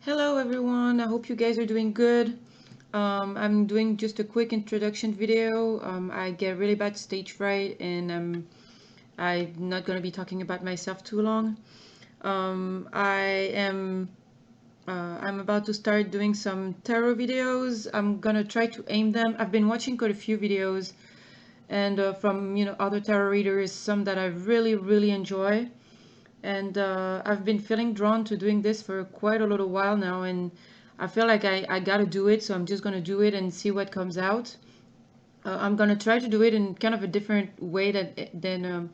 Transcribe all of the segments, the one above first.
Hello everyone, I hope you guys are doing good. I'm doing just a quick introduction video. I get really bad stage fright and I'm not going to be talking about myself too long. I am I'm about to start doing some tarot videos. I'm gonna try to aim them. I've been watching quite a few videos and from other tarot readers, some that I really enjoy. And I've been feeling drawn to doing this for quite a little while now, and I feel like I gotta do it, so I'm just gonna do it and see what comes out. I'm gonna try to do it in kind of a different way than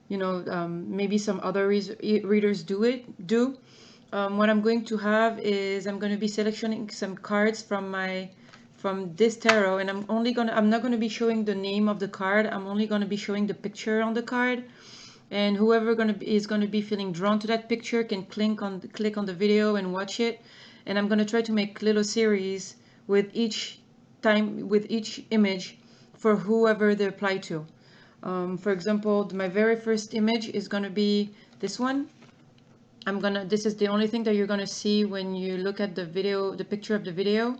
maybe some other readers do. What I'm going to have is I'm going to be selectioning some cards from this tarot, and I'm not going to be showing the name of the card. I'm only going to be showing the picture on the card, and whoever is going to be feeling drawn to that picture can click on the video and watch it. And I'm going to try to make little series with each image for whoever they apply to. For example, my very first image is going to be this one. This is the only thing that you're gonna see when you look at the video, the picture of the video.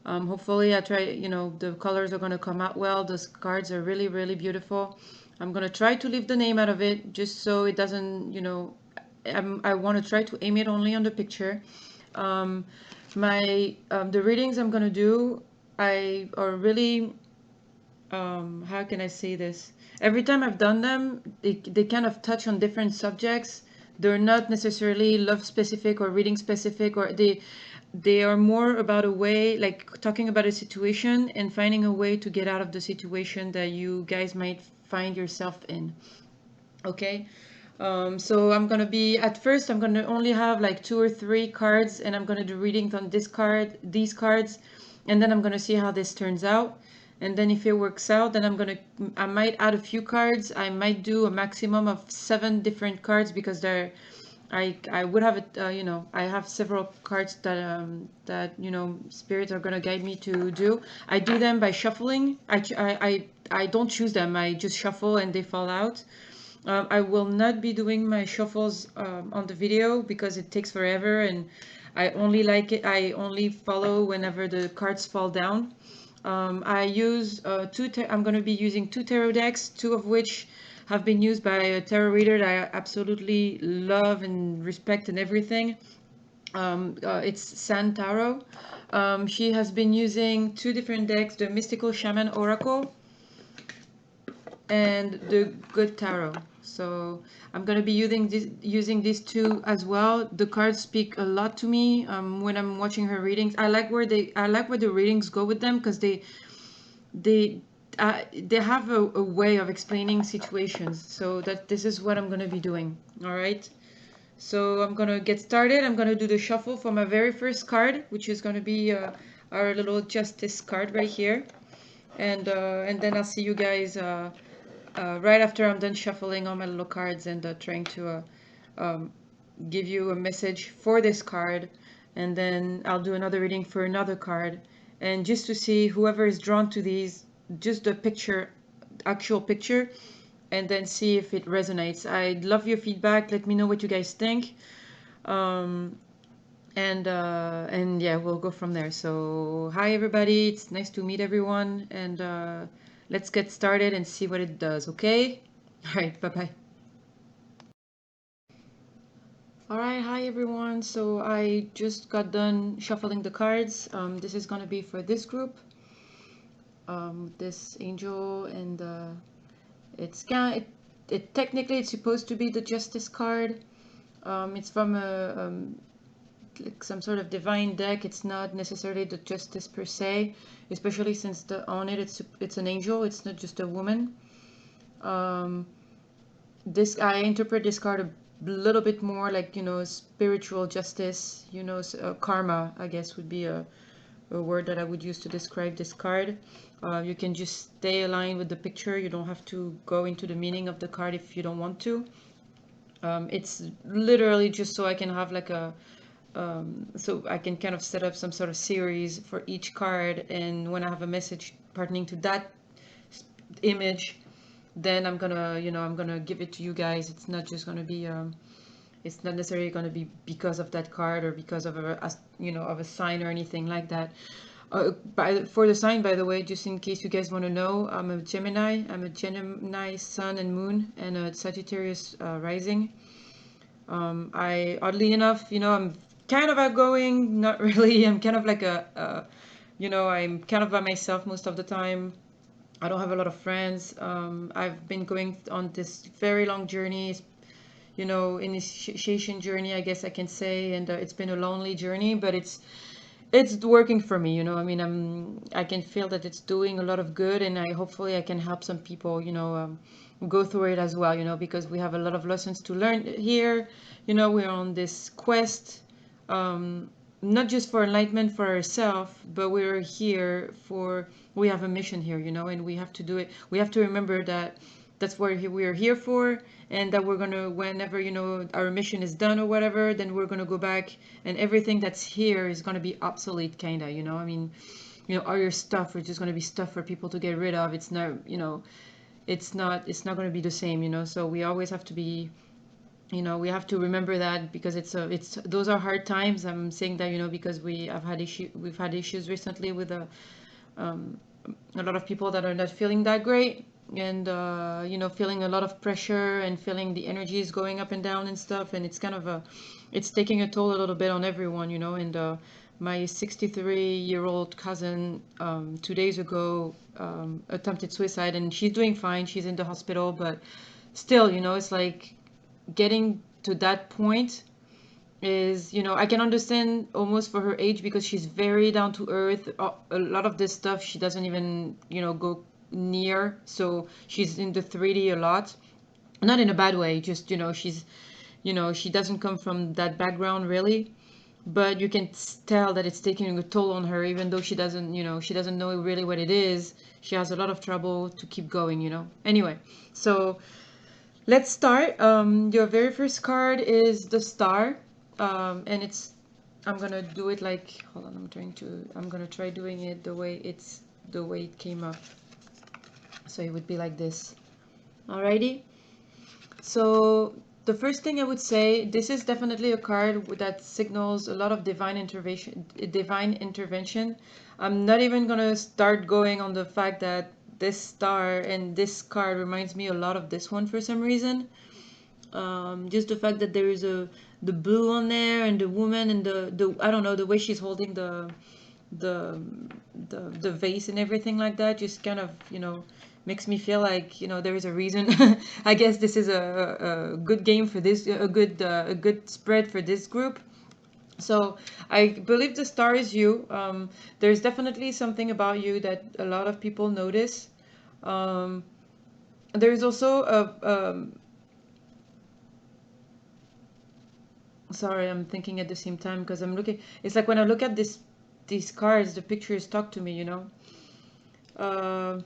Hopefully I try, the colors are gonna come out well. Those cards are really beautiful. I'm gonna try to leave the name out of it just so it doesn't, I want to try to aim it only on the picture. The readings I'm gonna do, I are really, how can I say this? Every time I've done them, they kind of touch on different subjects. They're not necessarily love specific or reading specific, or they are more about a way, like talking about a situation and finding a way to get out of the situation that you guys might find yourself in. Okay. So at first I'm gonna only have like 2 or 3 cards, and I'm gonna do readings on these cards, and then I'm gonna see how this turns out. And then if it works out, then I might add a few cards. I might do a maximum of 7 different cards because I would have it, I have several cards that spirits are gonna guide me to do. I do them by shuffling. I don't choose them. I just shuffle and they fall out. I will not be doing my shuffles on the video because it takes forever, and I only like it. I only follow whenever the cards fall down. I use I'm going to be using 2 tarot decks, 2 of which have been used by a tarot reader that I absolutely love and respect and everything. It's San Tarot. She has been using 2 different decks, the Mystical Shaman Oracle and the Good Tarot. So I'm gonna be using these 2 as well. The cards speak a lot to me when I'm watching her readings. I like where the readings go with them because they they have a way of explaining situations. So that this is what I'm gonna be doing. All right. So I'm gonna get started. I'm gonna do the shuffle for my very first card, which is gonna be our little Justice card right here, and then I'll see you guys right after I'm done shuffling all my little cards and trying to um, give you a message for this card, and then I'll do another reading for another card, and just to see whoever is drawn to these, just the picture, actual picture, and then see if it resonates. I'd love your feedback. Let me know what you guys think. Um, and yeah, we'll go from there. So hi everybody, it's nice to meet everyone, and let's get started and see what it does. Okay. All right, bye bye. All right, hi everyone. So I just got done shuffling the cards. This is gonna be for this group, this angel, and it's kind it technically it's supposed to be the Justice card. It's from like some sort of divine deck. It's not necessarily the Justice per se, especially since on it it's an angel. It's not just a woman. Um, this I interpret this card a little bit more like spiritual justice. Karma, I guess, would be a word that I would use to describe this card. You can just stay aligned with the picture. You don't have to go into the meaning of the card if you don't want to. It's literally just so I can have like so I can kind of set up some sort of series for each card, and when I have a message pertaining to that image, then I'm gonna give it to you guys. It's not just gonna be It's not necessarily going to be because of that card or because of of a sign or anything like that. For the sign, by the way, just in case you guys want to know, I'm a Gemini. I'm a Gemini sun and moon, and a Sagittarius rising. Oddly enough, I'm kind of outgoing. Not really. I'm kind of like I'm kind of by myself most of the time. I don't have a lot of friends. I've been going on this very long journey, initiation journey, I guess I can say, and it's been a lonely journey, but it's working for me. I mean, I can feel that it's doing a lot of good, and hopefully I can help some people, go through it as well, because we have a lot of lessons to learn here. We're on this quest, not just for enlightenment for ourselves, but we're here for, we have a mission here, and we have to do it. We have to remember that that's what we are here for, and that we're gonna, whenever our mission is done or whatever, then we're gonna go back, and everything that's here is gonna be obsolete, kinda. I mean, all your stuff is just gonna be stuff for people to get rid of. It's not, it's not gonna be the same. So we always have to be, we have to remember that, because it's those are hard times. I'm saying that, because we've had issues recently with a lot of people that are not feeling that great, and feeling a lot of pressure, and feeling the energy is going up and down and stuff, and it's kind of it's taking a toll a little bit on everyone. And my 63-year-old cousin, 2 days ago, attempted suicide, and she's doing fine. She's in the hospital, but still, it's like getting to that point is, I can understand almost for her age, because she's very down to earth. A lot of this stuff she doesn't even, go near. So she's in the 3D a lot, not in a bad way, just, she's, she doesn't come from that background really, but you can tell that it's taking a toll on her, even though she doesn't know really what it is. She has a lot of trouble to keep going. Anyway, so let's start. Your very first card is the Star, and I'm gonna do it like, hold on, I'm gonna try doing it the way it came up. So it would be like this. Alrighty. So the first thing I would say, this is definitely a card that signals a lot of divine intervention. I'm not even gonna start going on the fact that this star and this card reminds me a lot of this one for some reason. Just the fact that there is the blue on there, and the woman, and the I don't know, the way she's holding the the vase and everything like that, just kind of makes me feel like there is a reason. I guess this is a good game for this, a good spread for this group. So I believe the star is you. There's definitely something about you that a lot of people notice. There's also sorry, I'm thinking at the same time, because I'm looking. It's like when I look at these cards, the pictures talk to me. Uh,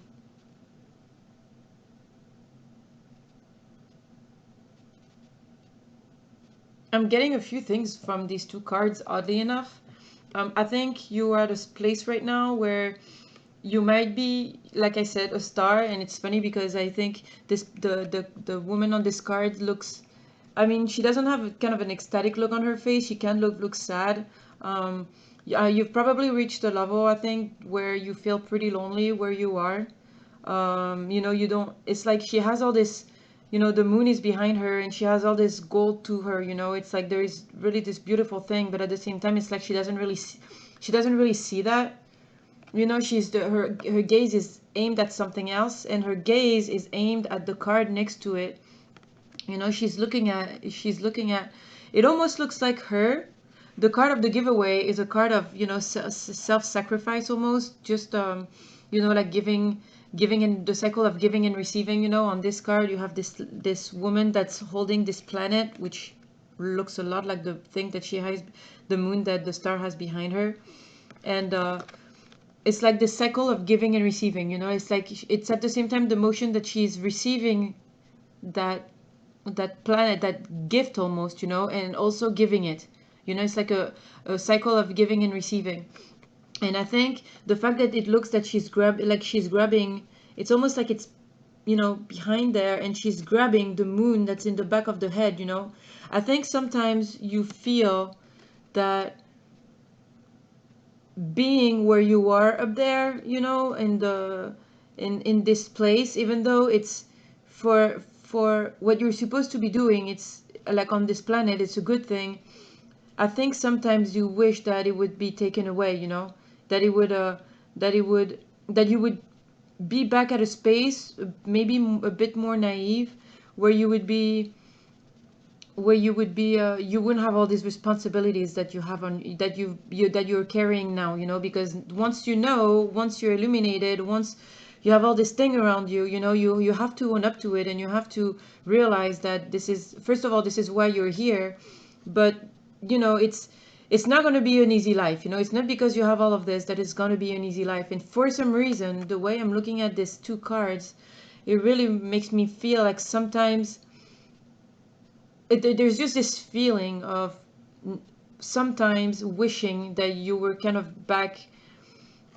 I'm getting a few things from these two cards, oddly enough. I think you are at a place right now where you might be, like I said, a star. And it's funny because I think the woman on this card looks, I mean, she doesn't have kind of an ecstatic look on her face. She can look sad. Yeah, you've probably reached a level, I think, where you feel pretty lonely where you are. You don't, it's like she has all this, the moon is behind her, and she has all this gold to her. It's like there is really this beautiful thing, but at the same time, it's like she doesn't really see that. Her gaze is aimed at something else, and her gaze is aimed at the card next to it. She's looking at it. Almost looks like her. The card of the giveaway is a card of self-sacrifice, almost, just like giving in the cycle of giving and receiving. On this card you have this woman that's holding this planet, which looks a lot like the thing that she has, the moon that the star has behind her. And it's like the cycle of giving and receiving. It's like it's at the same time the motion that she's receiving that planet, that gift almost, and also giving it. It's like a cycle of giving and receiving. And I think the fact that it looks that she's grabbing, it's almost like it's you know, behind there, and she's grabbing the moon that's in the back of the head, you know. I think sometimes you feel that being where you are up there, you know, in the in this place, even though it's for what you're supposed to be doing, it's like on this planet, it's a good thing. I think sometimes you wish that it would be taken away, you know, that it would that it would that you would be back at a space, maybe a bit more naive, where you would be you wouldn't have all these responsibilities that you have on that you're carrying now, you know, because once you know, once you're illuminated, once you have all this thing around you, you know, you have to own up to it, and you have to realize that this is, first of all, this is why you're here. But you know, it's not going to be an easy life, you know. It's not because you have all of this that it's going to be an easy life. And for some reason, the way I'm looking at these two cards, it really makes me feel like sometimes there's just this feeling of sometimes wishing that you were kind of back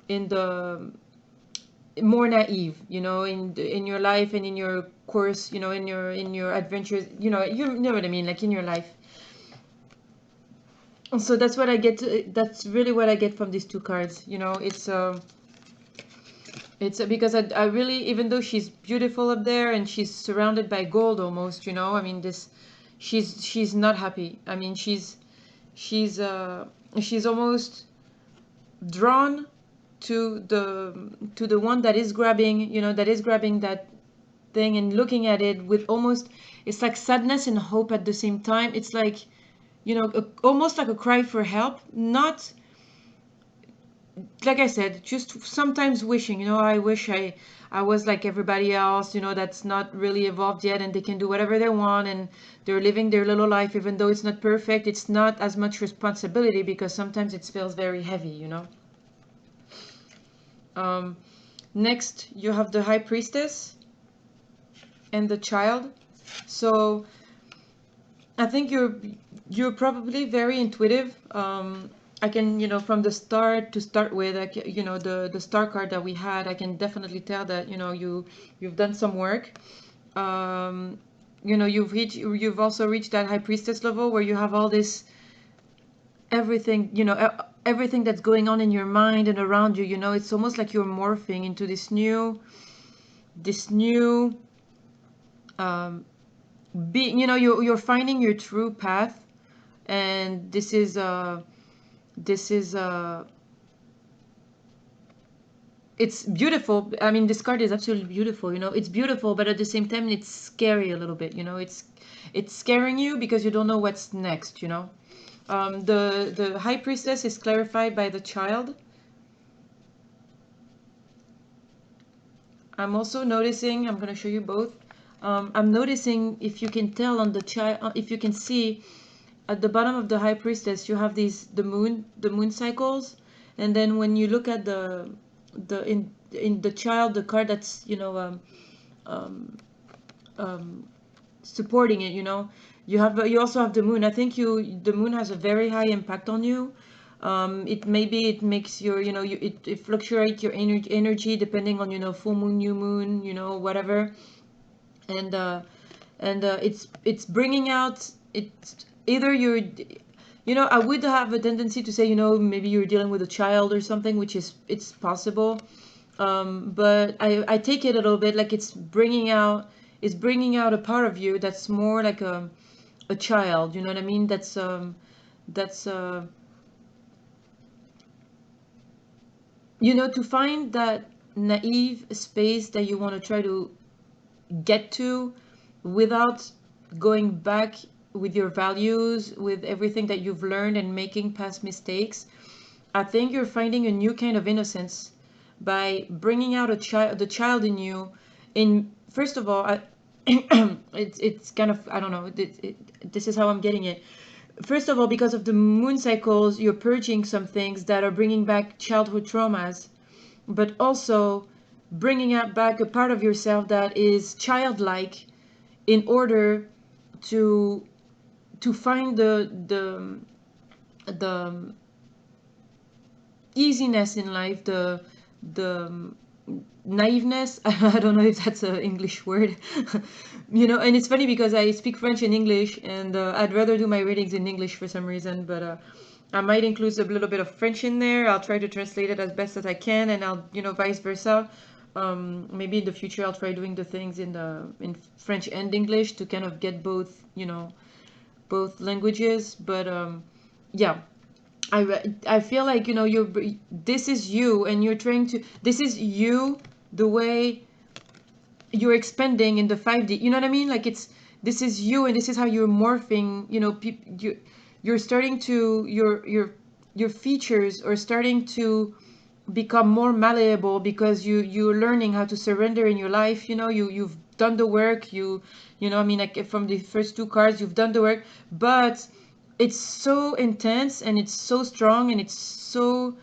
in the more naive, you know, in your life and in your course, you know, in your adventures, you know what I mean, like in your life. So that's what I get that's really what I get from these two cards, you know. It's because I really, even though she's beautiful up there and she's surrounded by gold almost, you know, I mean, this, she's not happy. I mean, she's she's almost drawn to the one that is grabbing, you know, that is grabbing that thing and looking at it with almost, it's like sadness and hope at the same time. It's like, you know, almost like a cry for help. Not, like I said, just sometimes wishing, you know, I wish I was like everybody else, you know, that's not really evolved yet, and they can do whatever they want, and they're living their little life, even though it's not perfect. It's not as much responsibility because sometimes it feels very heavy, you know. Um, Next, you have the High Priestess and the Child. So I think you're probably very intuitive. I can, you know, from the start to start with, you know, the star card that we had, I can definitely tell that, you know, you've done some work. Um, you know, you've also reached that High Priestess level where you have all this everything, you know, everything that's going on in your mind and around you. You know, it's almost like you're morphing into this new being. You know, you're finding your true path, and this is it's beautiful. I mean, this card is absolutely beautiful, you know. It's beautiful, but at the same time it's scary a little bit, you know. It's scaring you because you don't know what's next, you know. The High Priestess is clarified by the Child. I'm also noticing, I'm going to show you both. I'm noticing, if you can tell on the Child, if you can see at the bottom of the High Priestess, you have the moon cycles. And then when you look at the in the Child, the card that's, you know, um, um, supporting it, you know, you also have the moon. I think the moon has a very high impact on you. It maybe it makes your, you know, it fluctuates your energy depending on, you know, full moon, new moon, you know, whatever. And it's bringing out, it's either you're, you know, I would have a tendency to say, you know, maybe you're dealing with a child or something, which is, it's possible. But I take it a little bit like it's bringing out a part of you that's more like a child, you know what I mean? That's you know, to find that naive space that you want to try to get to without going back with your values, with everything that you've learned and making past mistakes. I think you're finding a new kind of innocence by bringing out the child in you. In, first of all, it's kind of, I don't know, this is how I'm getting it. First of all, because of the moon cycles, you're purging some things that are bringing back childhood traumas, but also bringing out back a part of yourself that is childlike, in order to find the easiness in life, the naiveness. I don't know if that's an English word. And it's funny because I speak French and English, and I'd rather do my readings in English for some reason, but I might include a little bit of French in there. I'll try to translate it as best as I can, and I'll, vice versa. Maybe in the future I'll try doing the things in French and English to kind of get both, both languages. But yeah, I feel like, this is you, and you're trying to, this is you, the way you're expanding in the 5D. You know what I mean? Like, this is you, and this is how you're morphing. You're starting to, your features are starting to become more malleable because you're learning how to surrender in your life. You've done the work. I mean, like, from the first two cards, you've done the work, but it's so intense, and it's so strong, and it's so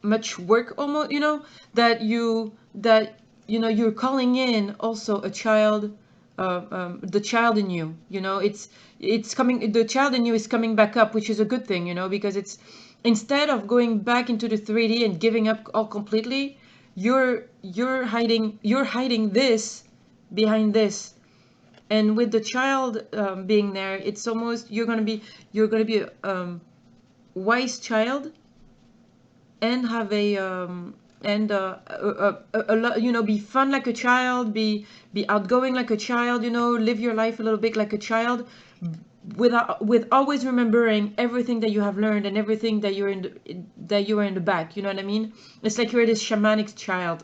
much work, almost, that you're calling in also a child, the child in you. It's coming, the child in you is coming back up, which is a good thing, because it's, instead of going back into the 3D and giving up all completely, you're hiding this behind this. And with the child being there, it's almost, you're gonna be a wise child, and have a lot, be fun like a child, be outgoing like a child, live your life a little bit like a child, with always remembering everything that you have learned, and everything that you are in the back. You know what I mean? It's like you're this shamanic child.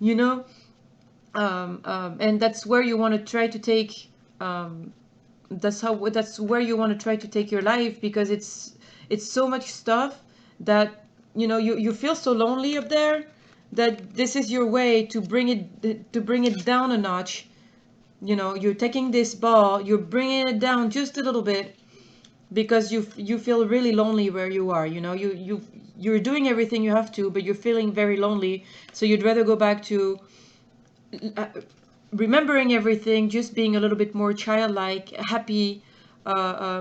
you know and that's where you want to try to take, that's where you want to try to take your life, because it's so much stuff that, you feel so lonely up there, that this is your way to bring it down a notch. You're taking this ball, you're bringing it down just a little bit, because you feel really lonely where you are. You're doing everything you have to, but you're feeling very lonely, so you'd rather go back to remembering everything, just being a little bit more childlike, happy,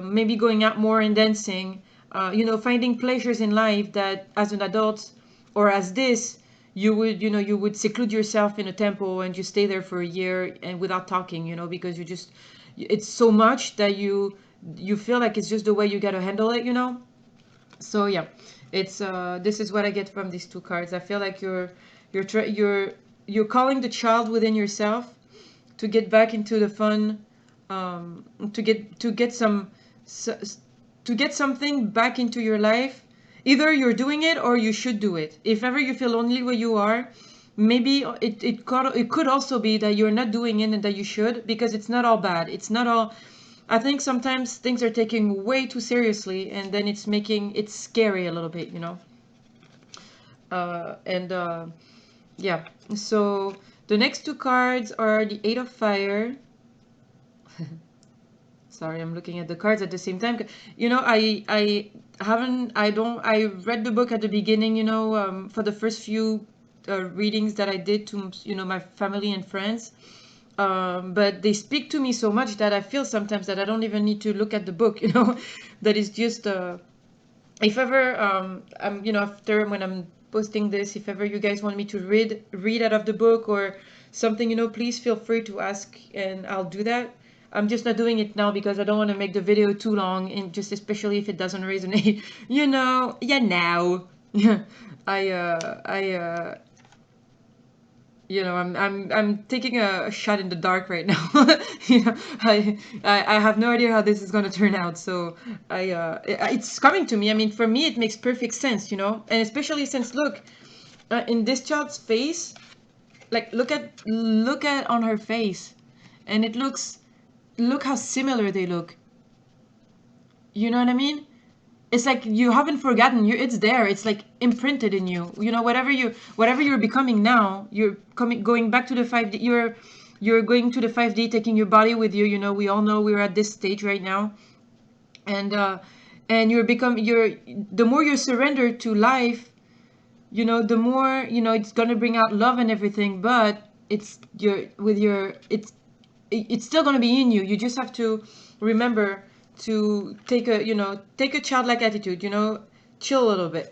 maybe going out more and dancing, finding pleasures in life that, as an adult, or as this, you would seclude yourself in a temple and just stay there for a year, and without talking, because it's so much that you feel like it's just the way you got to handle it. So yeah, it's this is what I get from these two cards. I feel like you're calling the child within yourself to get back into the fun, to get something back into your life. Either you're doing it, or you should do it. If ever you feel lonely where you are, maybe it could also be that you're not doing it and that you should, because it's not all bad. It's not all. I think sometimes things are taken way too seriously, and then it's making it scary a little bit. And yeah. So the next two cards are the Eight of Fire. Sorry, I'm looking at the cards at the same time. I read the book at the beginning, for the first few readings that I did to, my family and friends. But they speak to me so much that I feel sometimes that I don't even need to look at the book, that is just, if ever, after, when I'm posting this, if ever you guys want me to read out of the book or something, please feel free to ask, and I'll do that. I'm just not doing it now because I don't want to make the video too long, and just especially if it doesn't resonate. Now. I'm taking a shot in the dark right now. I have no idea how this is going to turn out. So it's coming to me. I mean, for me, it makes perfect sense, and especially since, look, in this child's face, like, look at on her face, and look how similar they look. You know what I mean? It's like you haven't forgotten. It's there. It's like imprinted in you. Whatever you're becoming now, you're going back to the 5D. You're going to the 5D, taking your body with you. We all know we're at this stage right now, and the more you surrender to life, the more, it's gonna bring out love and everything. But it's still gonna be in you. You just have to remember to take a childlike attitude, chill a little bit.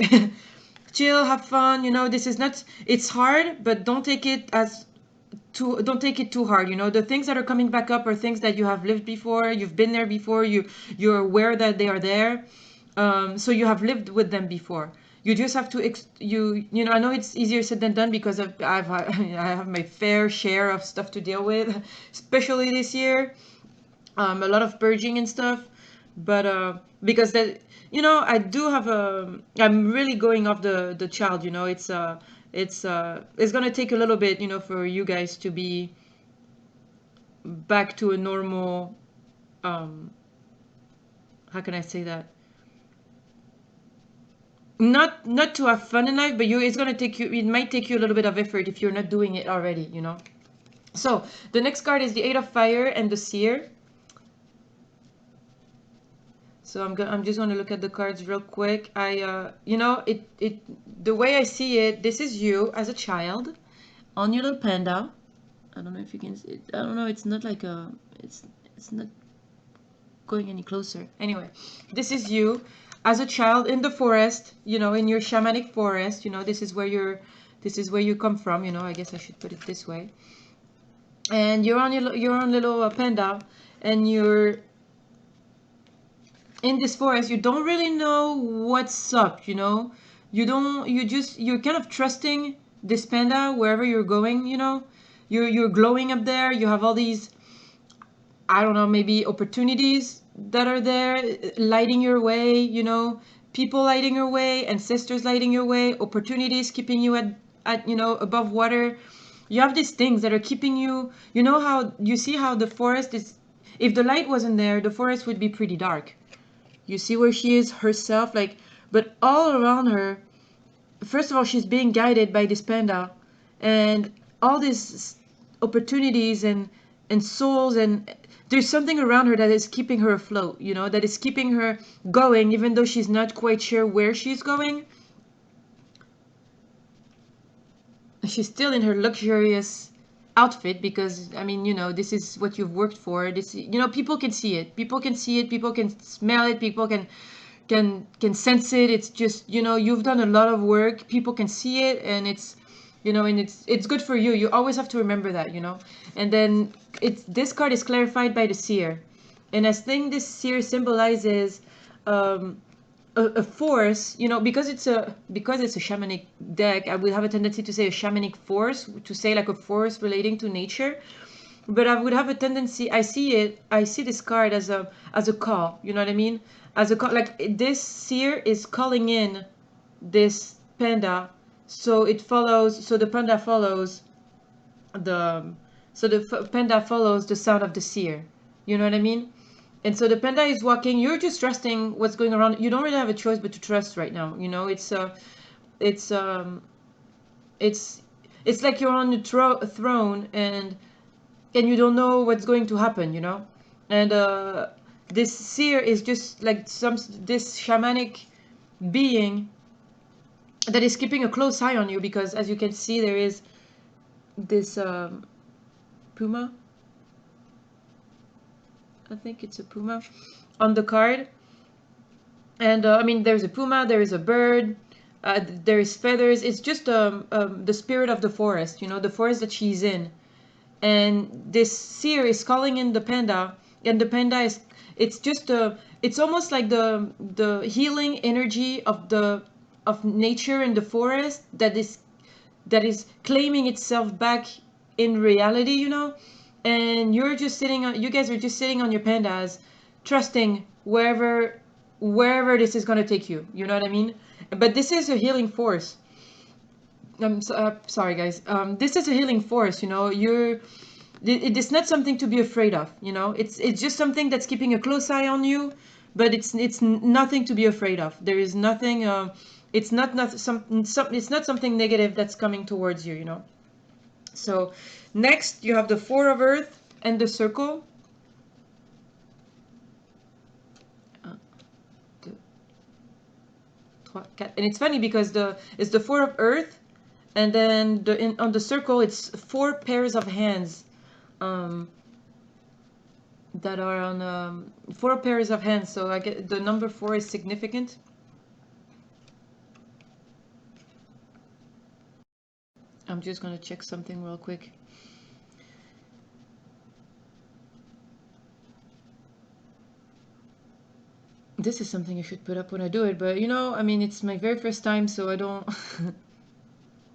chill, have fun. You know, this is not. It's hard, but don't take it as don't take it too hard. You know, the things that are coming back up are things that you have lived before. You've been there before. You're aware that they are there. So you have lived with them before. You just have to you know, I know it's easier said than done because I have my fair share of stuff to deal with, especially this year. A lot of purging and stuff, but because that, you know, I do have a, I'm really going off the child, you know. It's gonna take a little bit, you know, for you guys to be back to a normal, um how can I say that, not to have fun in life, but you, it's gonna take you, it might take you a little bit of effort if you're not doing it already, you know. So the next card is the Eight of Fire and the Seer. So I'm just gonna look at the cards real quick. You know, the way I see it, this is you as a child on your little panda. I don't know if you can see it. I don't know. It's not like a. It's not going any closer. Anyway, this is you as a child in the forest. You know, in your shamanic forest. You know, this is where you're. This is where you come from. You know, I guess I should put it this way. And you're on your own little panda, and you're in this forest. You don't really know what's up, you know. You're kind of trusting this panda wherever you're going, you know. You're glowing up there. You have all these, I don't know, maybe opportunities that are there lighting your way, you know. People lighting your way, ancestors lighting your way, opportunities keeping you at you know, above water. You have these things that are keeping you, you know, how you see how the forest is, if the light wasn't there, the forest would be pretty dark. You see where she is herself, like, but all around her, first of all, she's being guided by this panda, and all these opportunities and souls, and there's something around her that is keeping her afloat, you know, that is keeping her going, even though she's not quite sure where she's going. She's still in her luxurious outfit because, I mean, you know, this is what you've worked for. This, you know, people can see it. People can see it. People can smell it. People can sense it. It's just, you know, you've done a lot of work. People can see it, and it's, you know, and it's good for you. You always have to remember that, you know. And then it's, this card is clarified by the Seer, and I think this Seer symbolizes um a force, you know, because it's a shamanic deck. I would have a tendency to say a shamanic force, to say like a force relating to nature, but I would have a tendency, I see this card as a call, you know what I mean, as a call, like this Seer is calling in this panda, so it follows, so the panda follows the, panda follows the sound of the Seer, you know what I mean. And so the panda is walking. You're just trusting what's going around. You don't really have a choice but to trust right now. You know, it's it's it's like you're on the throne, and you don't know what's going to happen. You know, and this Seer is just like this shamanic being that is keeping a close eye on you, because as you can see, there is this puma. I think it's a puma on the card. And I mean, there's a puma, there is a bird, there is feathers. It's just the spirit of the forest, you know, the forest that she's in. And this Seer is calling in the panda, and the panda is, it's just it's almost like the healing energy of nature in the forest that is claiming itself back in reality, you know. And you're just sitting on, you guys are just sitting on your pandas, trusting wherever this is going to take you, you know what I mean. But this is a healing force. Sorry guys, this is a healing force, you know. It's not something to be afraid of, you know. It's just something that's keeping a close eye on you, but it's nothing to be afraid of. There is nothing, it's it's not something negative that's coming towards you, you know. So next you have the Four of Earth and the Circle. And it's funny because it's the Four of Earth, and then on the Circle it's four pairs of hands, that are on four pairs of hands. So I get the number four is significant. I'm just gonna check something real quick. This is something I should put up when I do it, but you know, I mean, it's my very first time, so I don't.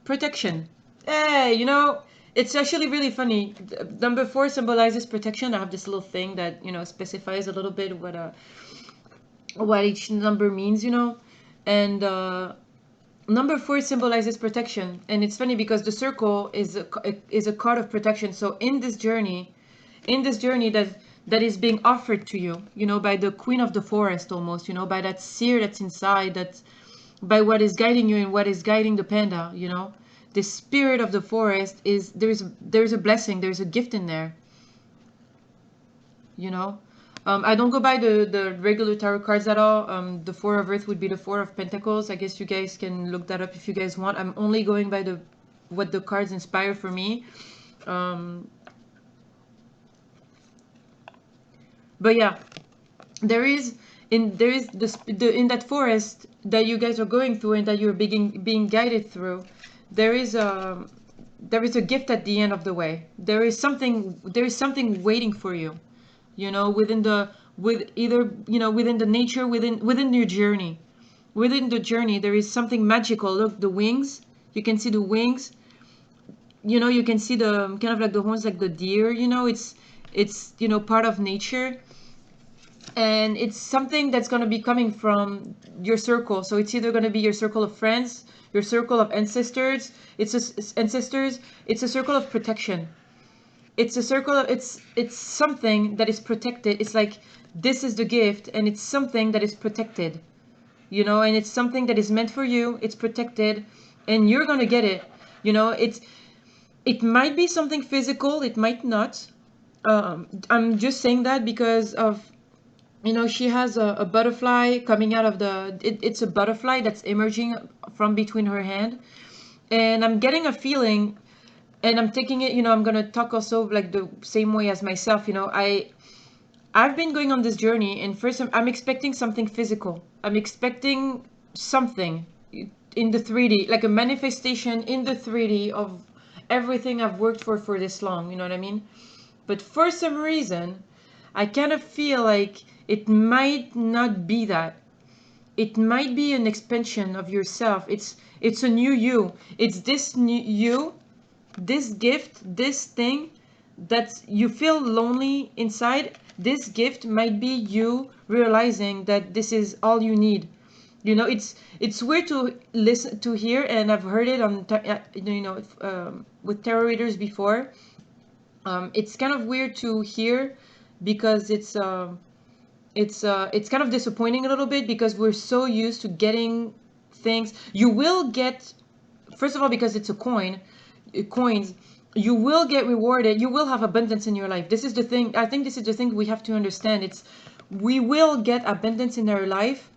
Protection. Hey, you know, it's actually really funny. Number 4 symbolizes protection. I have this little thing that, you know, specifies a little bit what each number means, you know. And number 4 symbolizes protection. And it's funny because the circle is a card of protection. So in this journey that is being offered to you, you know, by the queen of the forest almost, you know, by that seer that's inside, that's by what is guiding you and what is guiding the panda, you know. The spirit of the forest is there's a blessing, there's a gift in there, you know. I don't go by the regular tarot cards at all. The 4 of Earth would be the 4 of Pentacles. I guess you guys can look that up if you guys want. I'm only going by what the cards inspire for me. But yeah, there is in that forest that you guys are going through and that you're being guided through. There is a gift at the end of the way. There is something waiting for you, you know, within the nature, within your journey. Within the journey there is something magical. Look, the wings, you can see the wings, you know, you can see the kind of like the horns, like the deer, you know. It's you know, part of nature, and it's something that's going to be coming from your circle. So it's either going to be your circle of friends, your circle of ancestors. It's a circle of protection. It's a circle of, it's something that is protected. It's like, this is the gift, and it's something that is protected, you know, and it's something that is meant for you. It's protected, and you're going to get it, you know. It might be something physical, it might not. I'm just saying that because of, you know, she has a butterfly coming out of it's a butterfly that's emerging from between her hand. And I'm getting a feeling, and I'm taking it, you know, I'm going to talk also like the same way as myself, you know. I've been going on this journey, and first I'm expecting something physical. I'm expecting something in the 3D, like a manifestation in the 3D of everything I've worked for this long, you know what I mean? But for some reason, I kind of feel like it might not be that. It might be an expansion of yourself. It's a new you. It's this new you, this gift, this thing that you feel lonely inside. This gift might be you realizing that this is all you need. You know, it's weird to listen to hear, and I've heard it on you know, with tarot readers before. It's kind of weird to hear because it's kind of disappointing a little bit, because we're so used to getting things. You will get, first of all, because it's a coins, you will get rewarded. You will have abundance in your life. This is the thing. I think this is the thing we have to understand. We will get abundance in our life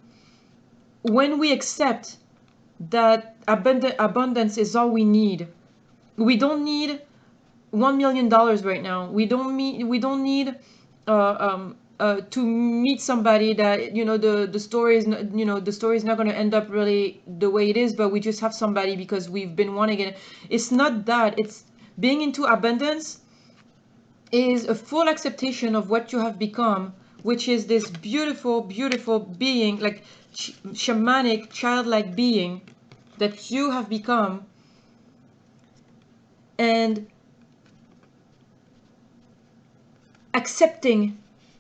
when we accept that abundance is all we need. We don't need $1 million right now. We don't need to meet somebody that, you know, the story is not, you know, the story is not going to end up really the way it is, but we just have somebody because we've been wanting it. It's not that. It's being into abundance is a full acceptation of what you have become, which is this beautiful, beautiful being, like shamanic, childlike being that you have become. And accepting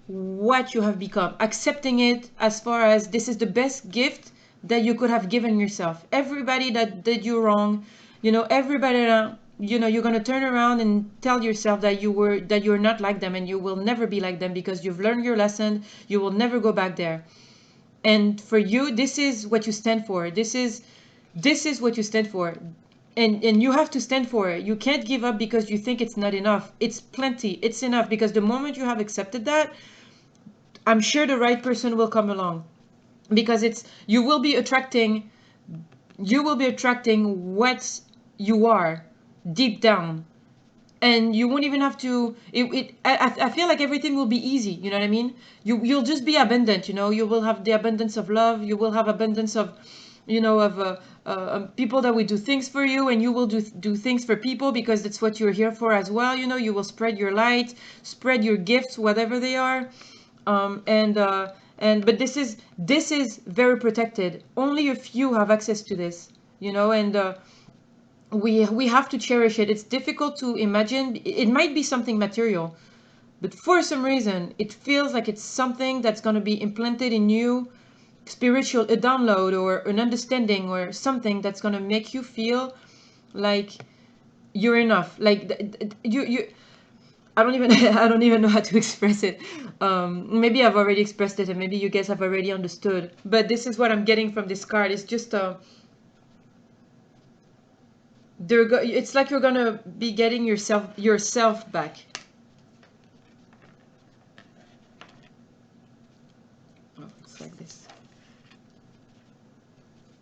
what you have become, accepting it as far as this is the best gift that you could have given yourself. Everybody that did you wrong, you know, everybody that, you know, you're going to turn around and tell yourself that you're not like them, and you will never be like them because you've learned your lesson. You will never go back there. And for you, this is what you stand for. This is what you stand for. And you have to stand for it. You can't give up because you think it's not enough. It's plenty. It's enough, because the moment you have accepted that, I'm sure the right person will come along, because you will be attracting what you are deep down, and you won't even have to. I feel like everything will be easy. You know what I mean? You'll just be abundant. You know, you will have the abundance of love. You will have abundance of you know, of people that will do things for you, and you will do things for people because that's what you're here for as well. You know, you will spread your light, spread your gifts, whatever they are. And but this is very protected. Only a few have access to this, you know, and we have to cherish it. It's difficult to imagine. It might be something material, but for some reason it feels like it's something that's going to be implanted in you, spiritual, a download or an understanding or something that's going to make you feel like you're enough, like you I don't even I don't even know how to express it. Maybe I've already expressed it and maybe you guys have already understood, but this is what I'm getting from this card. It's just it's like you're gonna be getting yourself back. Oh, it's like this.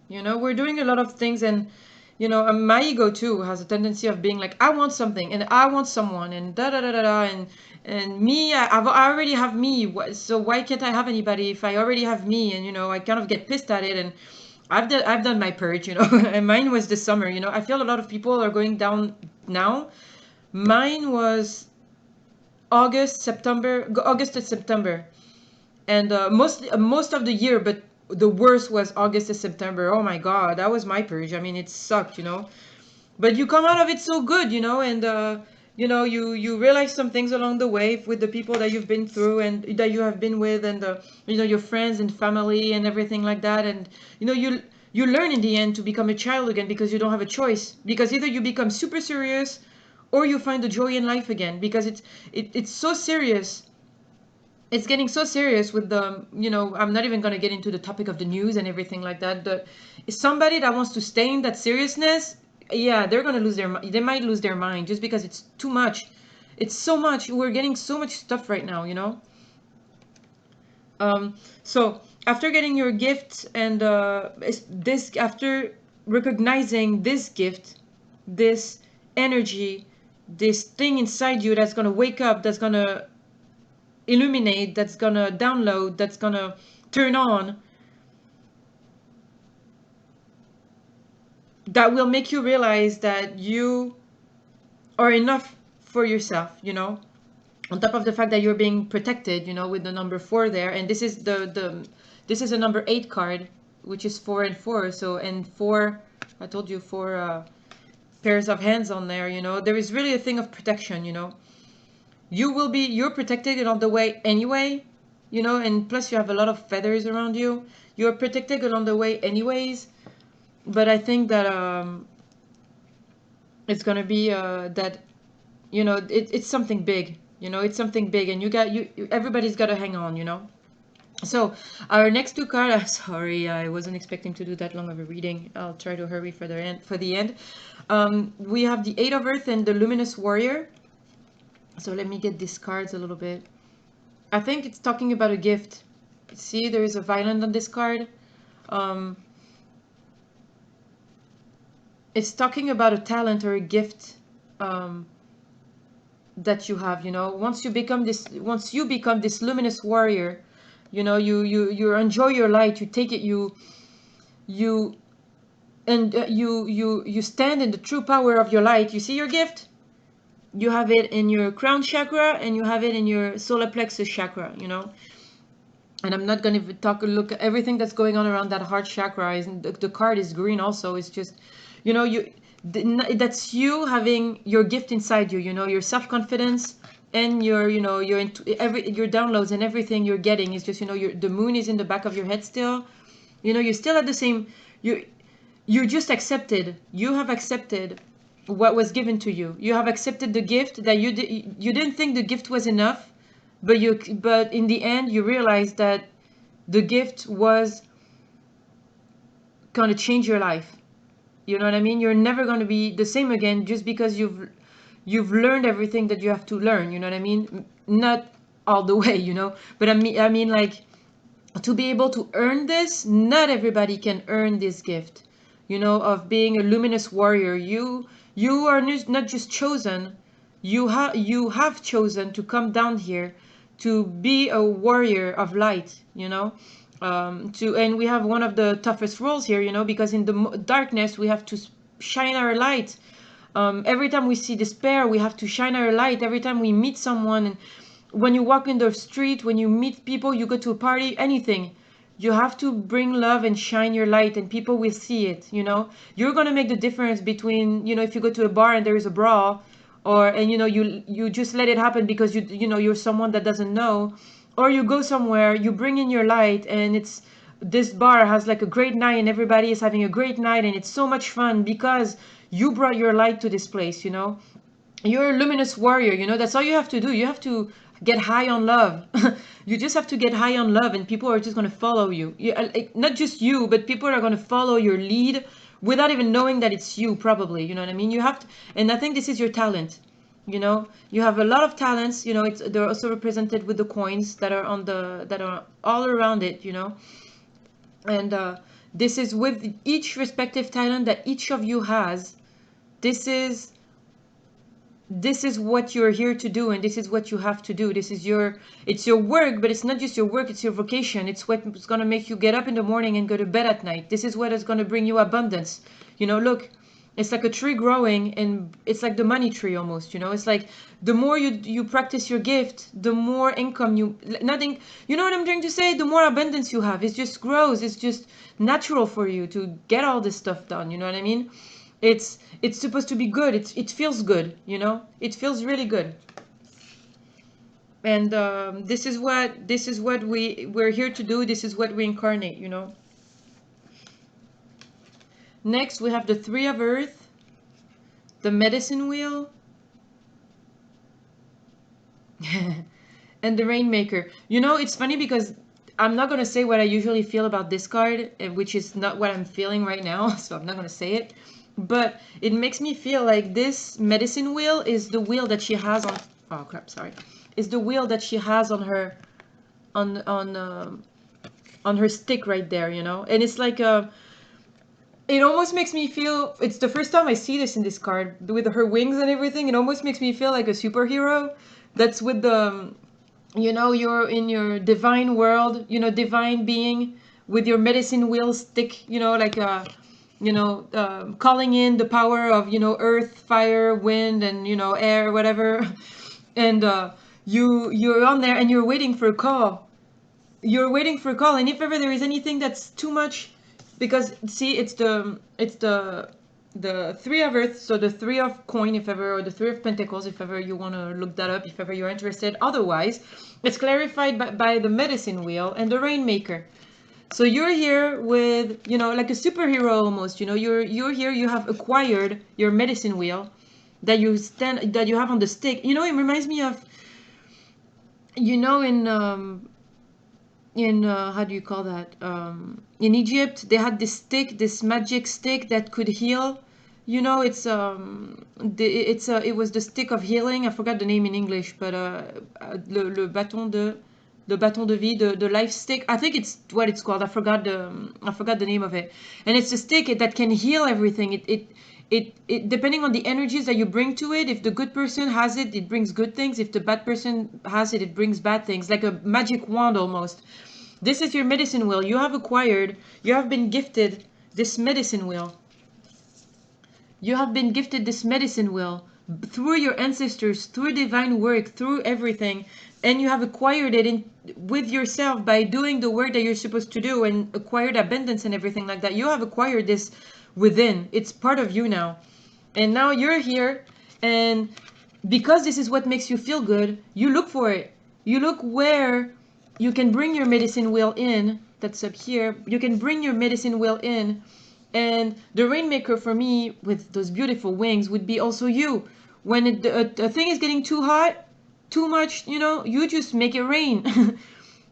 You know, we're doing a lot of things, and you know, my ego too has a tendency of being like, I want something and I want someone and da da da da da, and me, I already have me, so why can't I have anybody if I already have me? And you know, I kind of get pissed at it, and I've done my purge, you know. And mine was this summer, you know. I feel a lot of people are going down now. Mine was August to September, and most of the year, but the worst was August to September. Oh my God, that was my purge. I mean, it sucked, you know. But you come out of it so good, you know, and you know, you realize some things along the way with the people that you've been through and that you have been with, and you know, your friends and family and everything like that, and you know, you learn in the end to become a child again because you don't have a choice, because either you become super serious or you find the joy in life again, because it's so serious. It's getting so serious with the, you know, I'm not even going to get into the topic of the news and everything like that, but somebody that wants to stay in that seriousness, yeah, they're going to they might lose their mind just because it's too much. It's so much. We're getting so much stuff right now, you know. So after getting your gift, and this, after recognizing this gift, this energy, this thing inside you that's going to wake up, that's going to illuminate, that's gonna download, that's gonna turn on, that will make you realize that you are enough for yourself, you know, on top of the fact that you're being protected, you know, with the number 4 there. And this is this is a number 8 card, which is 4 and 4. So, and 4, I told you, 4 pairs of hands on there, you know. There is really a thing of protection, you know. You're protected along the way anyway, you know, and plus you have a lot of feathers around you. You're protected along the way anyways, but I think that it's gonna be that, you know, it's something big, you know. It's something big, and everybody's gotta hang on, you know. So our next 2 cards, sorry, I wasn't expecting to do that long of a reading. I'll try to hurry for the end. We have the 8 of Earth and the Luminous Warrior. So let me get these cards a little bit. I think it's talking about a gift. See, there is a violin on this card. It's talking about a talent or a gift that you have, you know. Once you become this luminous warrior, you know, you enjoy your light, you take it, you stand in the true power of your light. You see your gift? You have it in your crown chakra and you have it in your solar plexus chakra, you know. And I'm not going to look at everything that's going on around that heart chakra. The card is green also. It's just, you know, that's you having your gift inside you, you know, your self-confidence and your, you know, your downloads and everything you're getting is just, you know, the moon is in the back of your head still. You know, you're still at the same, you just accepted. You have accepted what was given to you. You have accepted the gift that you didn't think the gift was enough, but in the end you realized that the gift was going to change your life. You know what I mean? You're never going to be the same again just because you've learned everything that you have to learn. You know what I mean? Not all the way, you know, but I mean like, to be able to earn this, not everybody can earn this gift, you know, of being a luminous warrior. You are not just chosen, you have chosen to come down here to be a warrior of light, you know. And we have one of the toughest roles here, you know, because in the darkness we have to shine our light. Every time we see despair, we have to shine our light. Every time we meet someone, and when you walk in the street, when you meet people, you go to a party, anything, you have to bring love and shine your light, and people will see it. You know, you're gonna make the difference between, you know, if you go to a bar and there is a brawl, or and you know you just let it happen because you know you're someone that doesn't know, or you go somewhere, you bring in your light, and it's this bar has like a great night and everybody is having a great night and it's so much fun because you brought your light to this place, you know. You're a luminous warrior, you know. That's all you have to do. You have to get high on love. You just have to get high on love and people are just going to follow you. Not just you, but people are going to follow your lead without even knowing that it's you, probably, you know what I mean. You have to, and I think this is your talent, you know. You have a lot of talents, you know. They're also represented with the coins that are on the that are all around it, you know. And this is with each respective talent that each of you has. This is what you're here to do, and this is what you have to do. It's your work, but it's not just your work, it's your vocation. It's what's going to make you get up in the morning and go to bed at night. This is what is going to bring you abundance. You know, look, it's like a tree growing, and it's like the money tree almost, you know. It's like the more you practice your gift, the more income nothing, you know what I'm trying to say, the more abundance you have. It just grows. It's just natural for you to get all this stuff done, you know what I mean. It's supposed to be good. It feels good, you know. It feels really good. And this is what we're here to do. This is what we incarnate, you know. Next we have the Three of Earth, the Medicine Wheel, and the Rainmaker. You know, it's funny because I'm not going to say what I usually feel about this card, which is not what I'm feeling right now, so I'm not going to say it. But it makes me feel like this medicine wheel is the wheel that she has on... Oh, crap, sorry. Is the wheel that she has on her... on her stick right there, you know? And it's like a... It almost makes me feel... It's the first time I see this in this card. With her wings and everything, it almost makes me feel like a superhero. That's with the... You know, you're in your divine world, you know, divine being with your medicine wheel stick, you know, like a... You know, calling in the power of, you know, earth, fire, wind, and, you know, air, whatever. And you're on there and you're waiting for a call. You're waiting for a call, and if ever there is anything that's too much, because see, it's the Three of Earth, so the Three of Coin, if ever, or the Three of Pentacles, if ever you want to look that up, if ever you're interested. Otherwise, it's clarified by the Medicine Wheel and the Rainmaker. So you're here with, you know, like a superhero almost, you know. You're here, you have acquired your medicine wheel that you have on the stick. You know, it reminds me of, you know, in how do you call that, in Egypt they had this magic stick that could heal, you know. It was the stick of healing. I forgot the name in English, but le bâton de vie, the life stick. I think it's what it's called. I forgot the name of it. And it's a stick that can heal everything. It depending on the energies that you bring to it. If the good person has it, it brings good things. If the bad person has it, it brings bad things. Like a magic wand almost. This is your medicine wheel. You have been gifted this medicine wheel. You have been gifted this medicine wheel through your ancestors, through divine work, through everything. And you have acquired it with yourself by doing the work that you're supposed to do, and acquired abundance and everything like that. You have acquired this within. It's part of you now. And now you're here, and because this is what makes you feel good, you look for it. You look where you can bring your medicine wheel in. That's up here. You can bring your medicine wheel in. And the Rainmaker for me, with those beautiful wings, would be also you. When a thing is getting too hot, too much, you know, you just make it rain.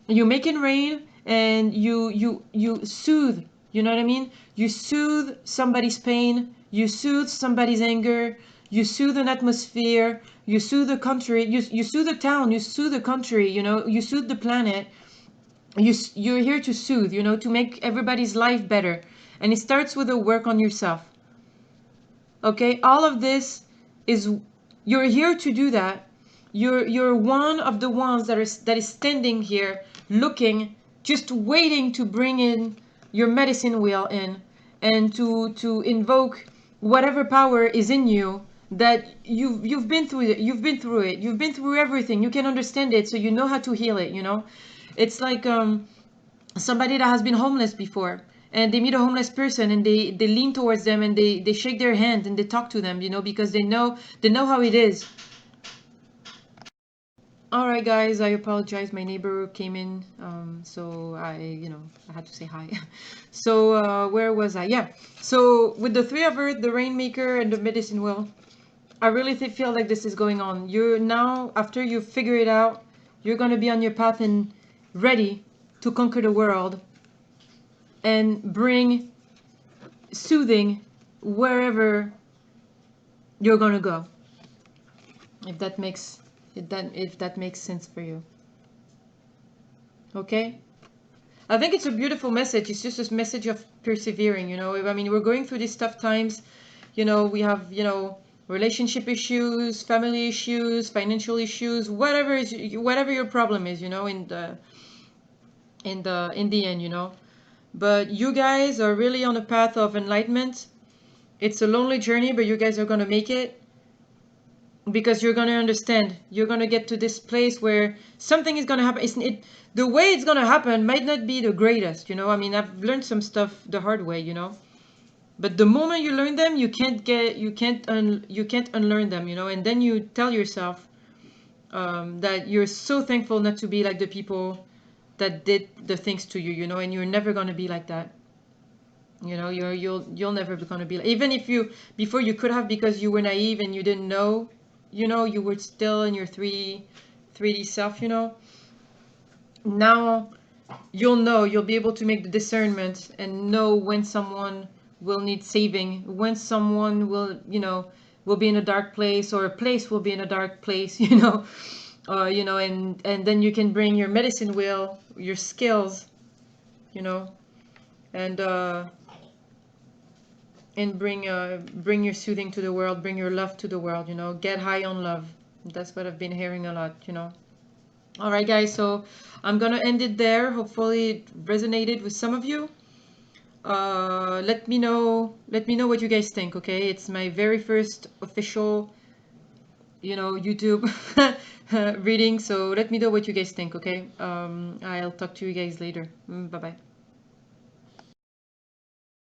You make it rain, and you soothe, you know what I mean. You soothe somebody's pain, you soothe somebody's anger, you soothe an atmosphere, you soothe the country, you soothe the town, you soothe the country, you know, you soothe the planet. You're here to soothe, you know, to make everybody's life better. And it starts with a work on yourself. Okay, all of this is, you're here to do that. You're one of the ones that is standing here looking just waiting to bring in your medicine wheel in, and to invoke whatever power is in you, that you've been through it, you've been through it, you've been through everything, you can understand it, so you know how to heal it, you know. It's like somebody that has been homeless before, and they meet a homeless person, and they lean towards them, and they shake their hand, and they talk to them, you know, because they know how it is. All right, guys, I apologize. My neighbor came in, so I had to say hi. So where was I? Yeah. So with the three of Earth, the Rainmaker, and the Medicine Wheel, I really feel like this is going on. You're now, after you figure it out, you're gonna be on your path and ready to conquer the world and bring soothing wherever you're gonna go. If that makes if that makes sense for you. Okay? I think it's a beautiful message. It's just a message of persevering, you know. I mean, we're going through these tough times. You know, we have, relationship issues, family issues, financial issues, whatever your problem is, you know, in the end, you know. But you guys are really on a path of enlightenment. It's a lonely journey, but you guys are going to make it, because you're going to understand. You're going to get to this place where something is going to happen. The way it's going to happen might not be the greatest, you know. I mean, I've learned some stuff the hard way, you know. But the moment you learn them, you can't unlearn them, you know. And then you tell yourself that you're so thankful not to be like the people that did the things to you, you know. And you're never going to be like that. You know, you'll never be gonna be like, even if you before you could have, because you were naive and you didn't know, you know, you were still in your 3D self, you know. Now you'll be able to make the discernment and know when someone will need saving, when someone will be in a dark place, or a place will be in a dark place, you know. And then you can bring your medicine wheel, your skills, you know, and bring your soothing to the world, bring your love to the world, you know. Get high on love. That's what I've been hearing a lot, you know. All right, guys, so I'm gonna end it there. Hopefully it resonated with some of you. Let me know what you guys think. Okay, it's my very first official, YouTube reading, so let me know what you guys think. Okay, I'll talk to you guys later. Bye bye.